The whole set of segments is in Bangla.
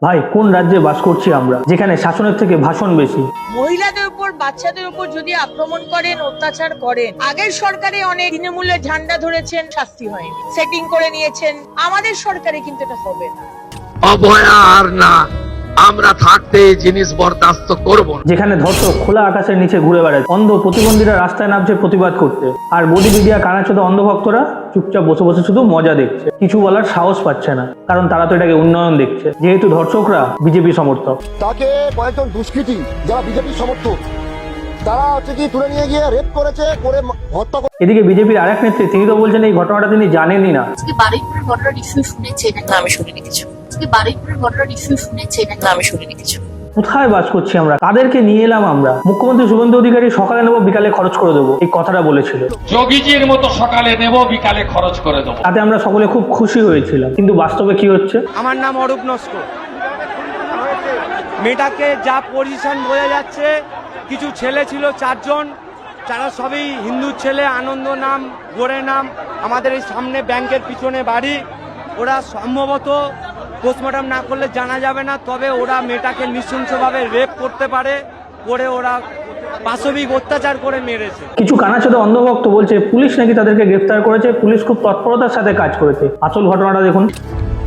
ভাই কোন রাজ্যে বাস করছি আমরা, যেখানে শাসনের থেকে ভাষণ বেশি? মহিলাদের উপর বাচ্চাদের উপর যদি আক্রমণ করেন, অত্যাচার করেন, আগের সরকারে অনেক তৃণমূলের ঝান্ডা ধরেছেন, শাস্তি হয়নি, সেটিং করে নিয়েছেন। আমাদের সরকারে কিন্তু এটা হবে না। অভয়া আর না, আমরা থাকতে এই জিনিস বরদাস্ত করব না। যেখানে ধর্ষক খোলা আকাশের নিচে ঘুরে বেড়ায়, অন্ধ প্রতিবন্ধীরা রাস্তায় নামছে প্রতিবাদ করতে, আর বডি মিডিয়া কানাচোদা অন্ধভক্তরা চুপচাপ বসে বসে শুধু মজা দেখছে, কিছু বলার সাহস পাচ্ছে না, কারণ তারা তো এটাকে উন্নয়ন দেখছে, যেহেতু ধর্ষকরা বিজেপি সমর্থক। তাকে কয়েকজন দুষ্কৃতী যারা বিজেপির সমর্থক তারা হচ্ছে কি তুলে নিয়ে গিয়ে রেপ করেছে, করে হত্যা করে। এদিকে বিজেপির আরেক নেত্রী, তিনি তো বলছেন এই ঘটনাটা তিনি জানেনই না। আজকে বারুইপুরের ঘটনার ইস্যু শুনেছে নাকি আমি শুনিনি কিছু। আজকে বারুইপুরের ঘটনার ইস্যু শুনেছে নাকি আমি শুনিনি কিছু। কোথায় বাস করছি আমরা, কাদেরকে নিয়ে এলাম আমরা? মুখ্যমন্ত্রী শুভেন্দু অধিকারী সকালে নেবো বিকালে খরচ করে দেবো, এই কথাটা বলেছিল। যোগীজির মতো সকালে নেব বিকালে খরচ করে দেবো। তাতে আমরা সকলে খুব খুশি হয়েছিলাম, কিন্তু বাস্তবে কি হচ্ছে? আমার নাম অরূপ নস্কর। মেয়েটাকে যা পজিশন বোঝা যাচ্ছে, কিছু ছেলে ছিল 4 জন, যারা সবই হিন্দু ছেলে, আনন্দ নাম, গোরে নাম, আমাদের এই সামনে ব্যাংকের পিছনে বাড়ি। ওরা সম্ভবত পোস্টমর্টম না করলে জানা যাবে না, তবে ওরা মেয়েটাকে নৃশংসভাবে রেপ করতে পারে, করে ওরা পাশবিক অত্যাচার করে মেরেছে। কিছু কানাচোদা অন্ধভক্ত বলছে পুলিশ নাকি তাদেরকে গ্রেফতার করেছে, পুলিশ খুব তৎপরতার সাথে কাজ করেছে। আসল ঘটনাটা দেখুন।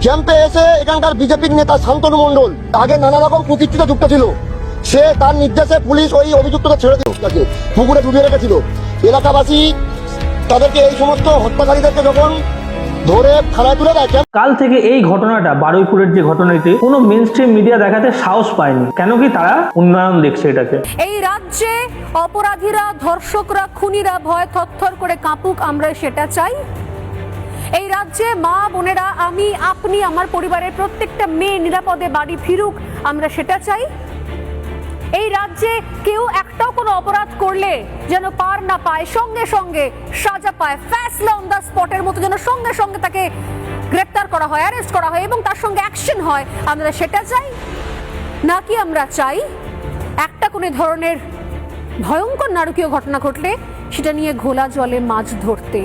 ক্যাম্পে এসে এখানকার বিজেপির নেতা শান্তনু মণ্ডল আগে নানা রকম কুকীর্তিতে যুক্ত ছিল, সে তার নির্দেশে পুলিশ ওই অভিযুক্তকে ছেড়ে দিল, তাকে পুকুরে ডুবিয়ে রেখেছিল। এলাকাবাসী তাদেরকে এই সমস্ত হত্যাকারীদেরকে যখন ধরে থানায় তুলে দেয়। কাল থেকে এই ঘটনাটা, বারুইপুরের যে ঘটনাটি, কোনো মেইন স্ট্রিম মিডিয়া দেখাতে সাহস পায়নি। কেন কি? তারা উন্নয়ন দেখছে এটাকে। এই রাজ্যে অপরাধীরা, ধর্ষকরা, খুনিরা ভয় থরথর করে কাঁপুক, আমরা সেটা চাই। এই রাজ্যে মা বোনেরা, আমি, আপনি, আমার পরিবারের প্রত্যেকটা মেয়ে নিরাপদে বাড়ি ফিরুক, আমরা সেটা চাই। এই রাজ্যে কেউ একটাও কোনো অপরাধ করলে যেন পার না পায়, সঙ্গে সঙ্গে সাজা পায়, ফ্যাসলা অন দ্য স্পটের মতো যেন সঙ্গে সঙ্গে তাকে গ্রেপ্তার করা হয়, অ্যারেস্ট করা হয় এবং তার সঙ্গে অ্যাকশন হয়, আমরা সেটা চাই। নাকি আমরা চাই একটা কোনো ধরনের ভয়ঙ্কর নারকীয় ঘটনা ঘটলে সেটা নিয়ে ঘোলা জলে মাছ ধরতে?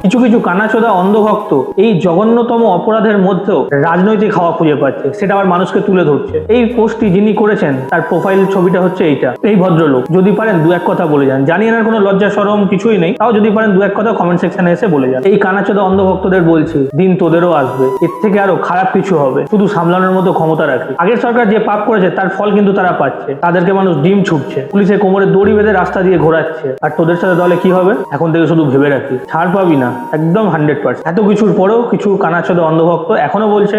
কিছু কিছু কানাচোদা অন্ধভক্ত এই জঘন্যতম অপরাধের মধ্যেও রাজনৈতিক হাওয়া খুঁজে পাচ্ছে, সেটা আবার মানুষকে তুলে ধরছে। এই পোস্টটি যিনি করেছেন তার প্রোফাইল ছবিটা হচ্ছে এইটা। এই ভদ্রলোক যদি পারেন দু এক কথা বলে যান, জানি এনার কোনো লজ্জা শরম কিছুই নেই, তাও যদি পারেন দু এক কথা কমেন্ট সেকশনে এসে বলে যান। এই কানাচোদা অন্ধভক্তদের বলছি, দিন তোদেরও আসবে, এর থেকে আরো খারাপ কিছু হবে, শুধু সামলানোর মতো ক্ষমতা রাখি। আগের সরকার যে পাপ করেছে তার ফল কিন্তু তারা পাচ্ছে, তাদেরকে মানুষ ডিম ছুটছে, পুলিশের কোমরে দড়ি বেঁধে রাস্তা দিয়ে ঘোরাচ্ছে। আর তোদের সাথে তাহলে কি হবে? এখন থেকে শুধু ভেবে রাখি, ছাড় পাবি না, একদম 100%। এত কিছুর পরেও কিছু কানাচোদা অন্ধভক্ত এখনো বলছে